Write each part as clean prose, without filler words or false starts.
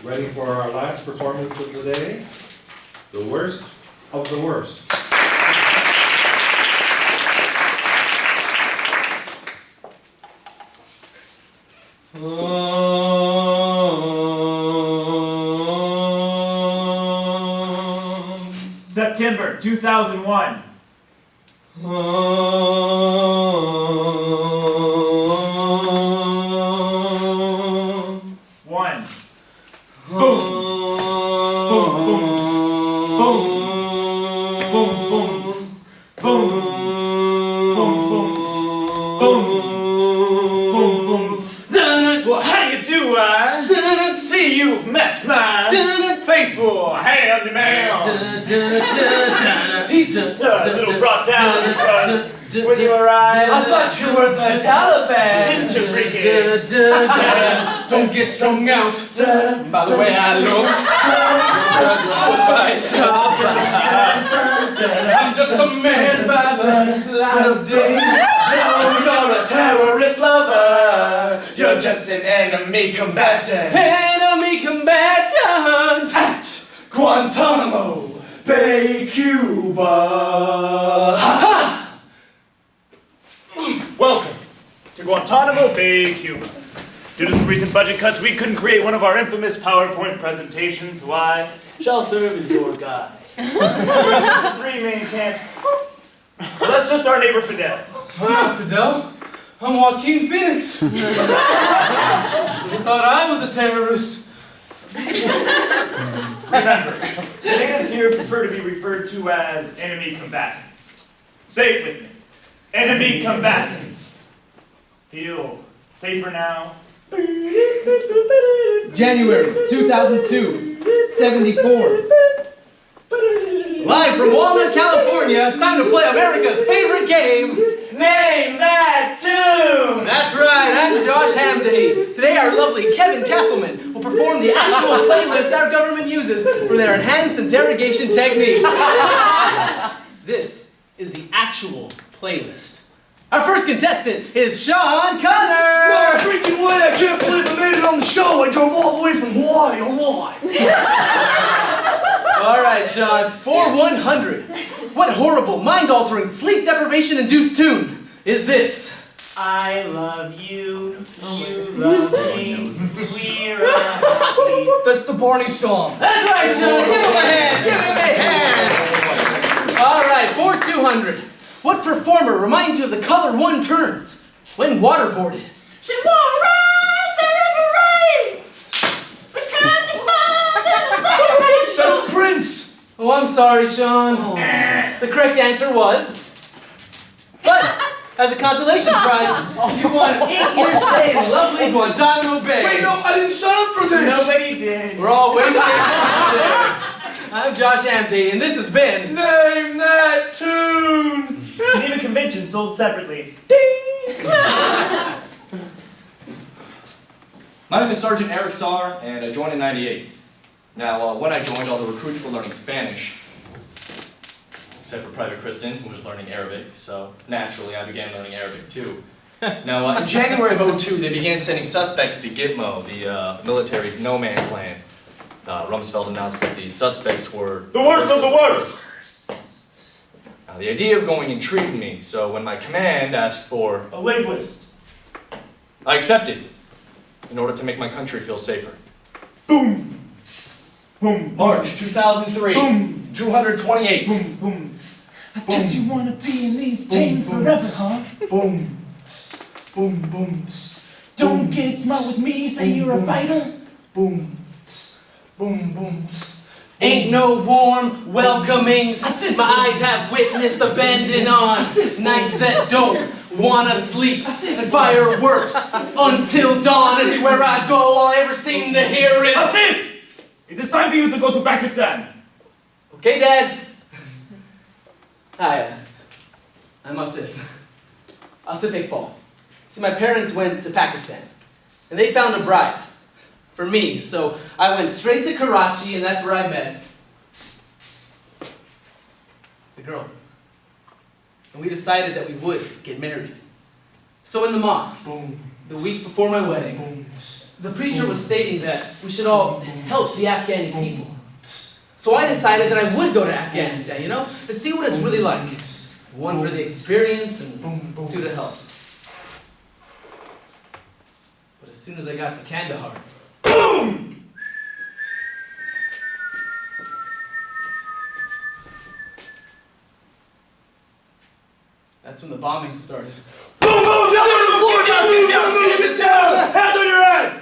Ready for our last performance of the day? The worst of the worst. September 2001. One. Well, how do you do, I see you've met my faithful handyman. He's just a little brought down because when you arrived, I thought you were the Taliban. Didn't you, freaking? Don't get strung out by the way I look. I'm just a man by the light of day. No, you're a terrorist lover. You're just an enemy combatant. Enemy combatant at Guantanamo Bay, Cuba. Welcome to Guantanamo Bay, Cuba. Due to some recent budget cuts, we couldn't create one of our infamous PowerPoint presentations, so I shall serve as your guide. Three main camps. So that's just our neighbor Fidel. I'm not Fidel. I'm Joaquin Phoenix. You thought I was a terrorist. Remember, the natives here prefer to be referred to as enemy combatants. Say it with me. Enemy combatants. Feel safer now? January 2002, 74. Live from Walnut, California, it's time to play America's favorite game. Name that tune! That's right, I'm Josh Hamzehee. Today our lovely Kevin Kesselman will perform the actual playlist our government uses for their enhanced interrogation techniques. This is the actual playlist. Our first contestant is Sean Connor! No freaking way! I can't believe I made it on the show! I drove all the way from Hawaii to Hawaii! Alright, Sean, for 100. What horrible, mind-altering, sleep deprivation-induced tune is this? I love you, you love me, we're happy. That's the Barney song! That's right, Sean! Give him a hand! Give him a hand! Alright, for 200. What performer reminds you of the color one turns when waterboarded? She won't rise, baby, the kind of That's Prince! Oh, I'm sorry, Sean. The correct answer was... But, as a consolation prize, you won 8 years stay in lovely Guantanamo Bay. Wait, no, I didn't sign up for this! Nobody did. We're all wasting there. I'm Josh Hamzehee, and this has been... Name that tune! Geneva Convention sold separately. Ding! My name is Sergeant Eric Saar, and I joined in '98. Now, when I joined, all the recruits were learning Spanish. Except for Private Kristen, who was learning Arabic, so naturally I began learning Arabic too. Now, in January of '02, they began sending suspects to Gitmo, the military's no man's land. Rumsfeld announced that the suspects were... The worst of the worst! Now, the idea of going intrigued me, so when my command asked for... A linguist. I accepted, in order to make my country feel safer. Boom! Boom! March 2003, Boom! 228. Boom! Boom! I guess you wanna be in these chains forever, huh? Boom, boom, boom. Don't get smart with me, say you're a fighter. Boom, boom, boom. Ain't no warm welcomings. My eyes have witnessed abandon on nights that don't wanna sleep. Fireworks until dawn. Everywhere I go, all I ever seem to hear is Asif! It is time for you to go to Pakistan. Okay, Dad. Hi, I'm Asif. Asif Iqbal. See, my parents went to Pakistan, and they found a bride for me, so I went straight to Karachi, and that's where I met the girl. And we decided that we would get married. So in the mosque, the week before my wedding, the preacher was stating that we should all help the Afghani people. So I decided that I would go to Afghanistan, to see what it's really like. One, for the experience, and two, to help. But as soon as I got to Kandahar, boom! That's when the bombing started. Boom, boom, down on the floor, get down! Hands on your head!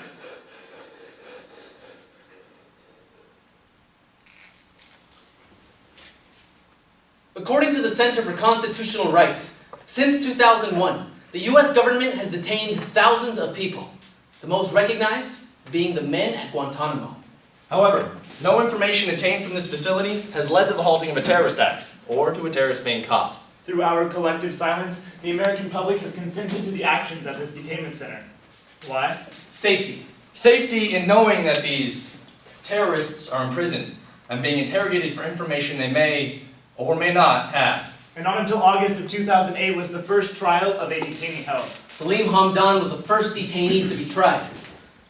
According to the Center for Constitutional Rights, since 2001, the US government has detained thousands of people, the most recognized being the men at Guantanamo. However, no information obtained from this facility has led to the halting of a terrorist act, or to a terrorist being caught. Through our collective silence, the American public has consented to the actions at this detainment center. Why? Safety. Safety in knowing that these terrorists are imprisoned and being interrogated for information they may or may not have. And not until August of 2008 was the first trial of a detainee held. Salim Hamdan was the first detainee to be tried.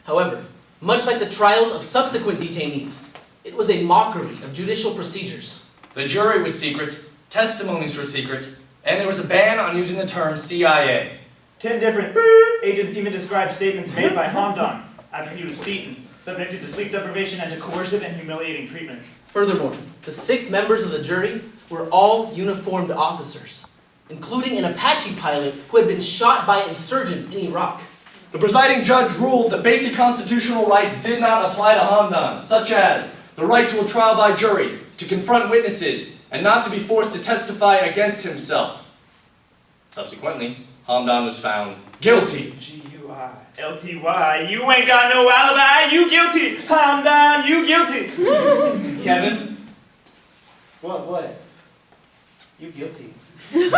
However, much like the trials of subsequent detainees, it was a mockery of judicial procedures. The jury was secret, testimonies were secret, and there was a ban on using the term CIA. 10 different agents even described statements made by Hamdan after he was beaten, subjected to sleep deprivation and to coercive and humiliating treatment. Furthermore, the 6 members of the jury were all uniformed officers, including an Apache pilot who had been shot by insurgents in Iraq. The presiding judge ruled that basic constitutional rights did not apply to Hamdan, such as the right to a trial by jury, to confront witnesses, and not to be forced to testify against himself. Subsequently, Hamdan was found guilty. G-U-I-L-T-Y, you ain't got no alibi, you guilty! Hamdan, you guilty! Kevin? What? You guilty. Look,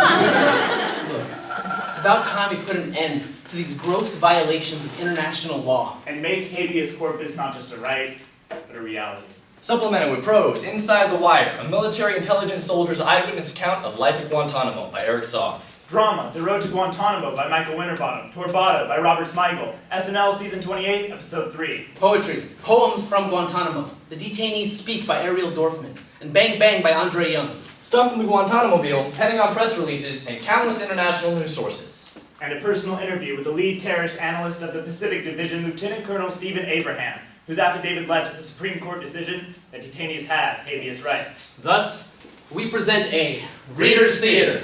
it's about time we put an end to these gross violations of international law. And make habeas corpus not just a right, but a reality. Supplemented with prose, Inside the Wire, a military intelligence soldier's eyewitness account of life at Guantanamo by Eric Saar. Drama, The Road to Guantanamo by Michael Winterbottom. Torbada by Robert Smigel. SNL Season 28, Episode 3. Poetry, Poems from Guantanamo, The Detainees Speak by Ariel Dorfman, and Bang Bang by Andre Young. Stuff from the Guantanamo-mobile, heading on press releases, and countless international news sources. And a personal interview with the lead terrorist analyst of the Pacific Division, Lieutenant Colonel Stephen Abraham, whose affidavit led to the Supreme Court decision that detainees have habeas rights. Thus, we present a Reader's Theater,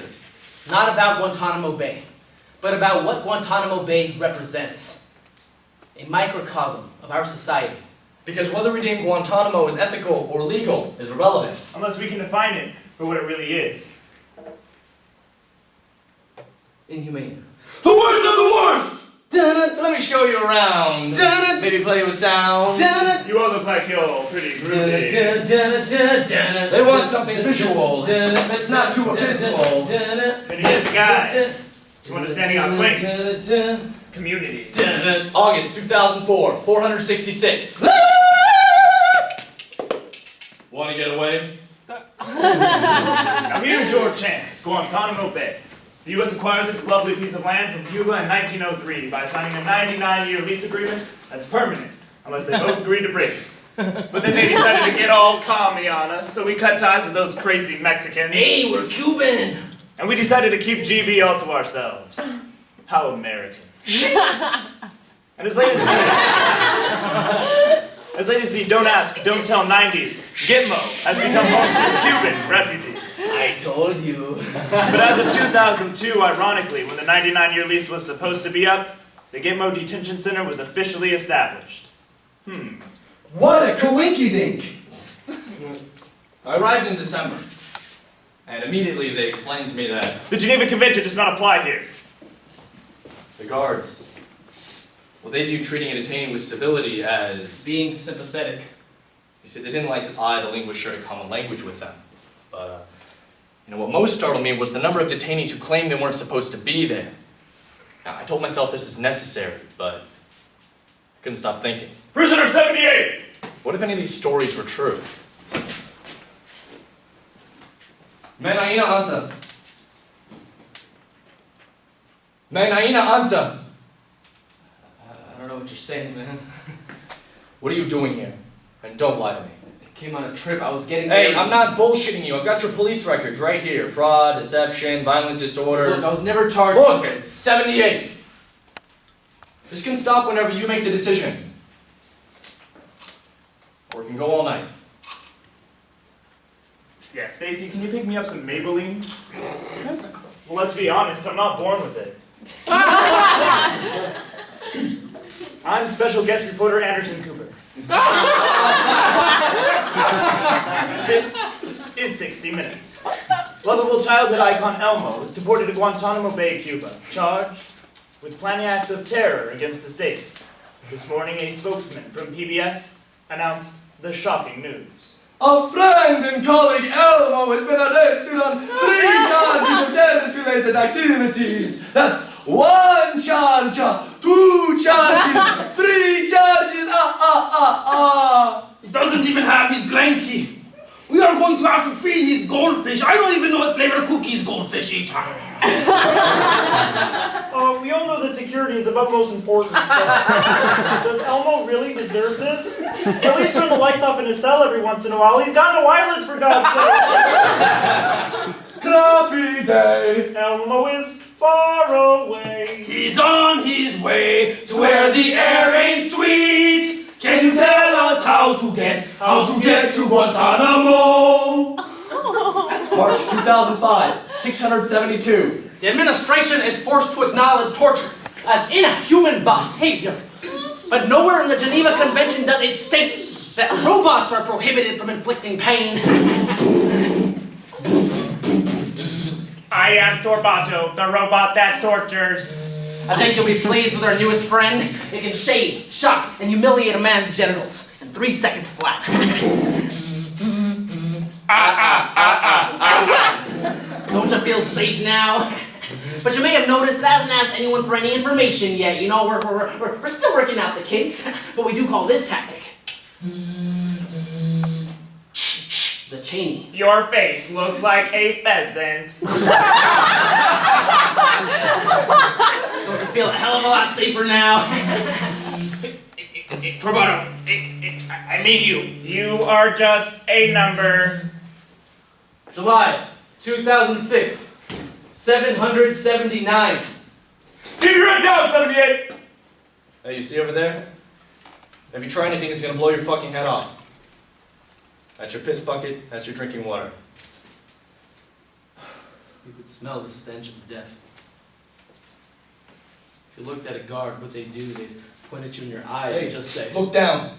not about Guantanamo Bay, but about what Guantanamo Bay represents. A microcosm of our society. Because whether we deem Guantanamo as ethical or legal is irrelevant. Unless we can define it for what it really is. Inhumane. The worst of the worst! So let me show you around. Maybe play with sound. You all look like you're pretty groovy. They want something visual that's not too abysmal. Then here's the guy. To understanding our place. Community. August 2004, 466. Want to get away? Now here's your chance, Guantanamo Bay. The U.S. acquired this lovely piece of land from Cuba in 1903 by signing a 99-year lease agreement that's permanent, unless they both agree to break it. But then they decided to get all commie on us, so we cut ties with those crazy Mexicans. Hey, we're Cuban! And we decided to keep GB all to ourselves. How American. And as late as the don't ask, don't tell 90s, Gitmo has become home to Cuban refugees. I told you. But as of 2002, ironically, when the 99-year lease was supposed to be up, the Gitmo Detention Center was officially established. What a coinkydink! I arrived in December, and immediately they explained to me that The Geneva Convention does not apply here. the guards, well, they view treating a detainee with civility as Being sympathetic. You see, they didn't like that I, the linguist, shared a common language with them. But, what most startled me was the number of detainees who claimed they weren't supposed to be there. Now, I told myself this is necessary, but I couldn't stop thinking. Prisoner 78! What if any of these stories were true? Menaina Anta. Naina anta. I don't know what you're saying, man. What are you doing here? And don't lie to me. I came on a trip. I was getting Hey, there. I'm not bullshitting you. I've got your police records right here. Fraud, deception, violent disorder. Look, I was never charged. Look, with it. 78. This can stop whenever you make the decision. Or it can go all night. Yeah, Stacy, can you pick me up some Maybelline? Well, let's be honest, I'm not born with it. I'm special guest reporter Anderson Cooper. This is 60 Minutes. Lovable childhood icon Elmo is deported to Guantanamo Bay, Cuba, charged with planning acts of terror against the state. This morning, a spokesman from PBS announced the shocking news. A friend and colleague Elmo has been arrested on 3 charges of terrorist-related activities. That's 1 charge, 2 charges, 3 charges. He doesn't even have his blankie. We are going to have to feed his goldfish. I don't even know what flavor cookies goldfish eat. We all know that security is of utmost importance, but does Elmo really deserve this? At least turn the lights off in his cell every once in a while. He's got no eyelids, for God's sake. Crappy day. Elmo is far away. He's on his way to where the air ain't sweet. Can you tell us how to get to Guantanamo? March 2005, 672. The administration is forced to acknowledge torture as inhuman behavior. But nowhere in the Geneva Convention does it state that robots are prohibited from inflicting pain. I am Torbato, the robot that tortures. I think you'll be pleased with our newest friend. It can shade, shock, and humiliate a man's genitals in 3 seconds flat. Don't you feel safe now? But you may have noticed that hasn't asked anyone for any information yet. You know, we're still working out the kinks, but we do call this tactic the Cheney. Your face looks like a pheasant. Don't you feel a hell of a lot safer now? Torbato, I mean you. You are just a number. July 2006, 779. Keep your head down, 78! Hey, you see over there? If you try anything, it's gonna blow your fucking head off. That's your piss bucket, that's your drinking water. You could smell the stench of death. If you looked at a guard, what they do, they point at you in your eyes Hey, and just say, look down.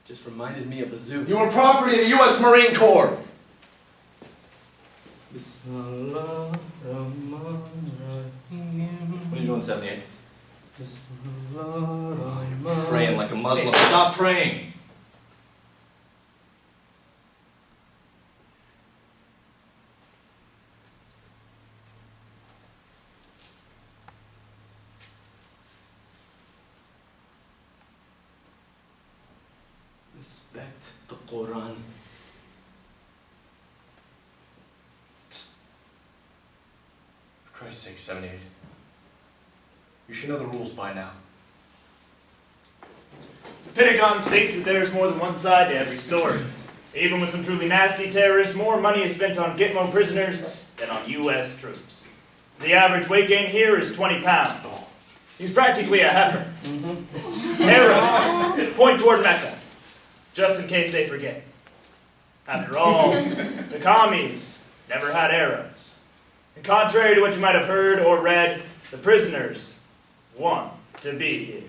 just reminded me of a zoo. You were property of the U.S. Marine Corps. Bismillah, Rahman, Rahim. What are you doing, 78? Bismillah, Rahman. Praying like a Muslim. Stop praying. Respect the Quran. For Christ's sake, 78. You should know the rules by now. The Pentagon states that there's more than one side to every story. Even with some truly nasty terrorists, more money is spent on Gitmo prisoners than on U.S. troops. The average weight gain here is 20 pounds. He's practically a heifer. Arrows point toward Mecca, just in case they forget. After all, the commies never had arrows. And contrary to what you might have heard or read, the prisoners want to be here.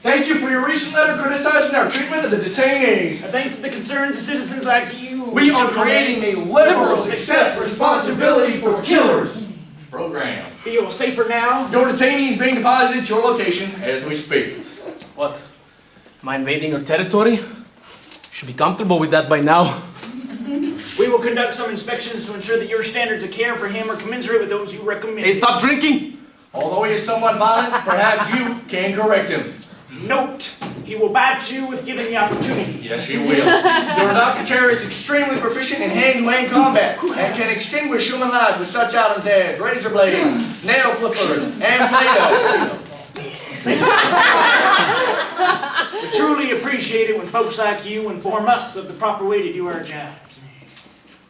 Thank you for your recent letter criticizing our treatment of the detainees. And thanks to the concerned citizens like you, We are creating a liberals accept responsibility for killers program. Feel safer now? Your detainees being deposited at your location as we speak. What? Am I invading your territory? You should be comfortable with that by now. We will conduct some inspections to ensure that your standards of care for him are commensurate with those you recommend. Hey, stop drinking! Although he is somewhat violent, perhaps you can correct him. Note he will bat you if given the opportunity. Yes, you will. Your Dr. is extremely proficient in hand-to-hand combat and can extinguish human lives with such items as razor blades, nail clippers, and Play-Doh. We truly appreciate it when folks like you inform us of the proper way to do our jobs.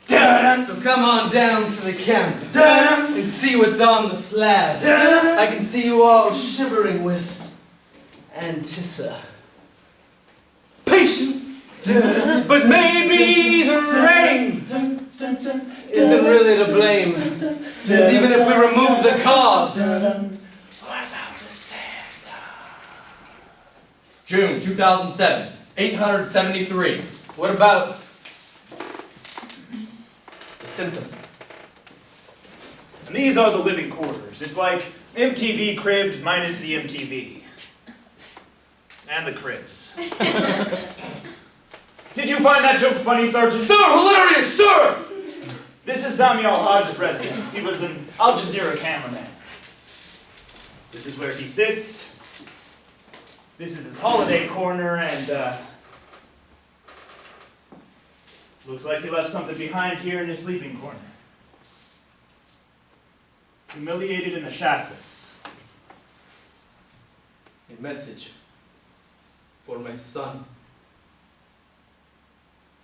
So come on down to the camp and see what's on the slab. I can see you all shivering with anticipation. But maybe the rain isn't really to blame. Because even if we remove the cause, what about the Santa? June 2007, 873. What about the symptom? And these are the living quarters. It's like MTV Cribs minus the MTV. And the Cribs. Did you find that joke funny, Sergeant? Sir, hilarious, sir! This is Samuel Hodge's residence. He was an Al Jazeera cameraman. This is where he sits. This is his holiday corner, and looks like he left something behind here in his sleeping corner. Humiliated in the shackles. A message for my son.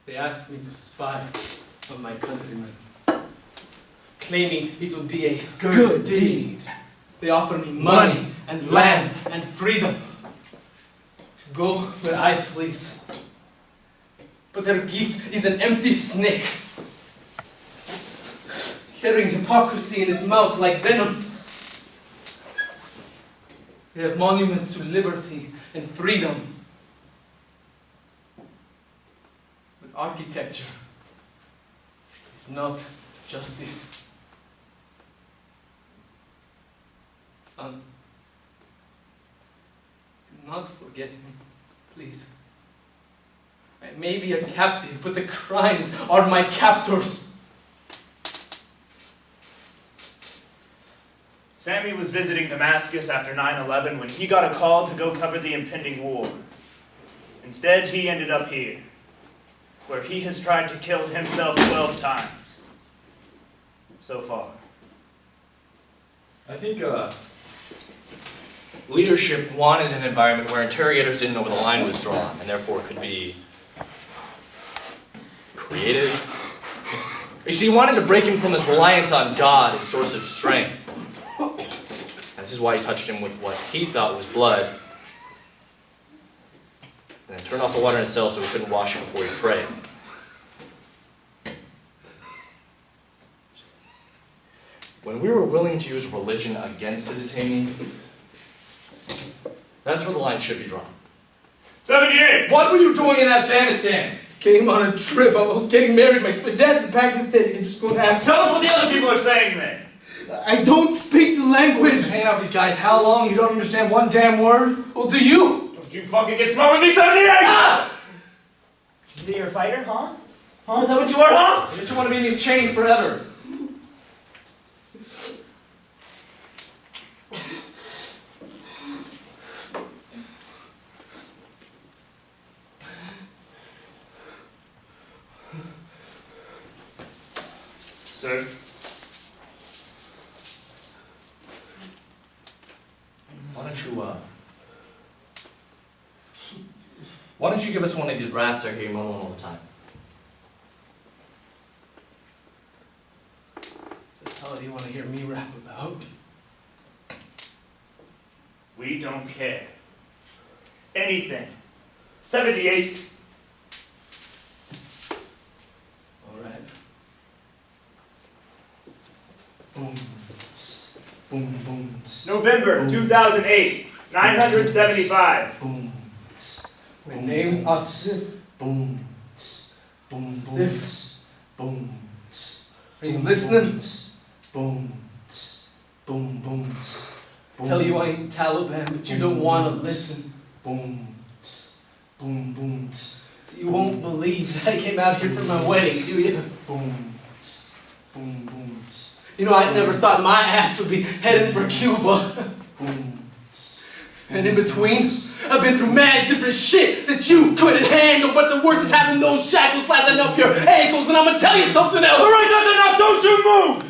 They asked me to spy on my countrymen, claiming it would be a good deed. They offered me money and land and freedom to go where I please. But their gift is an empty snake, carrying hypocrisy in its mouth like venom. They have monuments to liberty and freedom, but architecture is not justice. Son, do not forget me, please. I may be a captive, but the crimes are my captors. Sammy was visiting Damascus after 9/11 when he got a call to go cover the impending war. Instead, he ended up here, where he has tried to kill himself 12 times. So far. I think leadership wanted an environment where interrogators didn't know where the line was drawn and therefore could be creative. You see, he wanted to break him from his reliance on God, his source of strength. This is why he touched him with what he thought was blood, and then turned off the water in his cell so he couldn't wash it before he prayed. When we were willing to use religion against a detainee, that's where the line should be drawn. 78! What were you doing in Afghanistan? Came on a trip. I was getting married. My dad's in Pakistan. You can just go after. Tell us what the other people are saying then. I don't speak the language. Hanging out with these guys how long? You don't understand one damn word? Well, do you? Don't you fucking get smart with me, 78! Ah! You're a fighter, huh? Huh? Is that what you are, huh? You just want to be in these chains forever. Sir? Why don't you give us one of these rats that hear you moaning all the time? What the hell do you want to hear me rap about? We don't care. Anything. 78. Alright. Boom, tss, boom, boom, tss, November 2008. 975. boom, tss, My boom, name's boom, Asif. boom, tss, boom, boom, Sif. tss, boom, tss, Are you boom, listening? boom, tss, boom, tss, boom, boom, tss, boom, Tell you I ain't Taliban, but you don't want to listen. boom, tss, boom, boom, tss, You won't believe that I came out here for my wedding, do you? boom, tss, boom, boom, tss, You know, I never thought my ass would be heading for Cuba. boom, tss, And in between, I've been through mad different shit that you couldn't handle. But the worst is having those shackles fastened up your ankles. And I'm gonna tell you something else. All right, that's enough. Don't you move.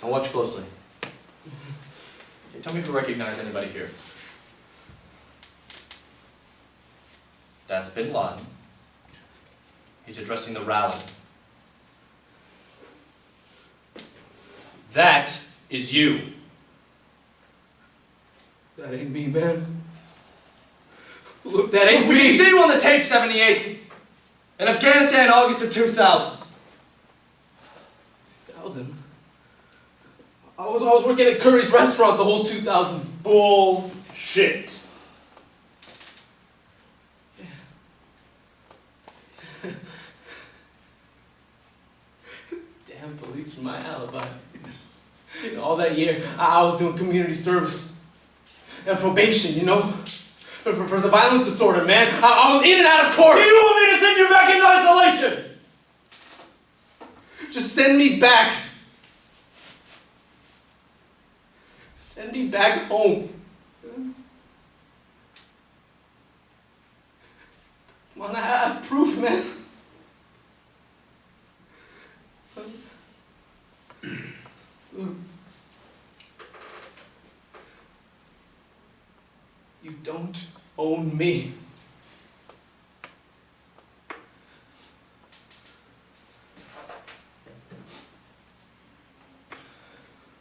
Now watch closely. Okay, tell me if you recognize anybody here. That's Bin Laden. He's addressing the rally. That is you. That ain't me, man. Look, that ain't We me. can see you on the tape, 78. In Afghanistan, August of 2000. 2000? I was working at Curry's restaurant the whole 2000. Bullshit. Damn police for my alibi. You know, all that year, I was doing community service and probation, you know? For the violence disorder, man. I was in and out of court. Do you want me to send you back into isolation? Just send me back. Send me back home. Come on, I have proof, man. You don't own me.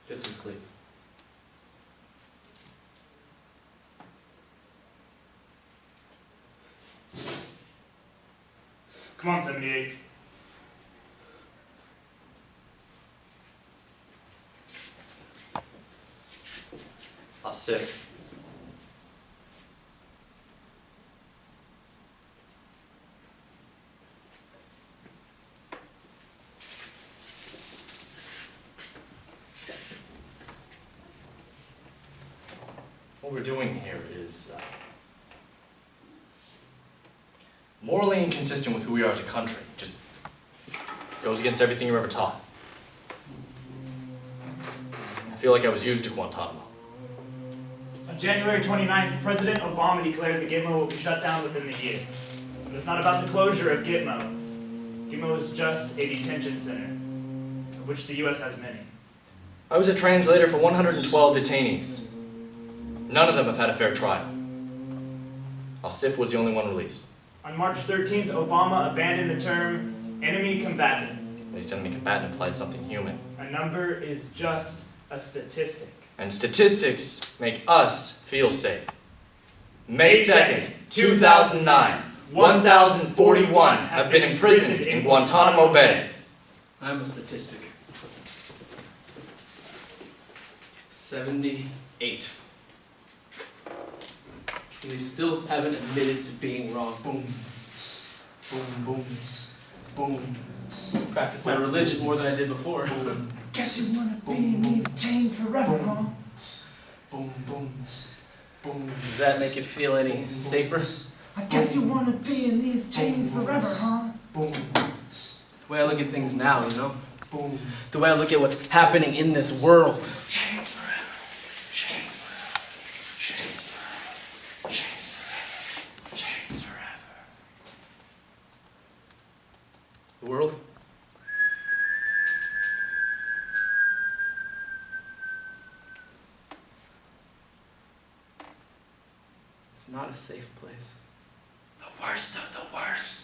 Get some sleep. Come on, 78. Sick. What we're doing here is morally inconsistent with who we are as a country. Just goes against everything you were ever taught. I feel like I was used to Guantanamo. On January 29th, President Obama declared that Gitmo will be shut down within the year. But it's not about the closure of Gitmo. Gitmo is just a detention center, of which the U.S. has many. I was a translator for 112 detainees. None of them have had a fair trial. Al-Sif was the only one released. On March 13th, Obama abandoned the term enemy combatant. At least enemy combatant implies something human. A number is just a statistic. And statistics make us feel safe. May May 2nd, 2009, 1,041 have been imprisoned in Guantanamo Bay. I'm a statistic. 78. And they still haven't admitted to being wrong. Boom, tss, boom, boom, tss, boom. Tss. Practice my religion more than I did before. Boom. Guess you wanna be in these chains forever, huh? Boom, boom, tss, boom. Does that make you feel any safer? I guess you wanna be in these chains forever, huh? Boom. The way I look at things now, you know? Boom. The way I look at what's happening in this world. Chains forever. Chains forever. Chains forever. Chains forever. Chains forever. The world? It's not a safe place. The worst of the worst.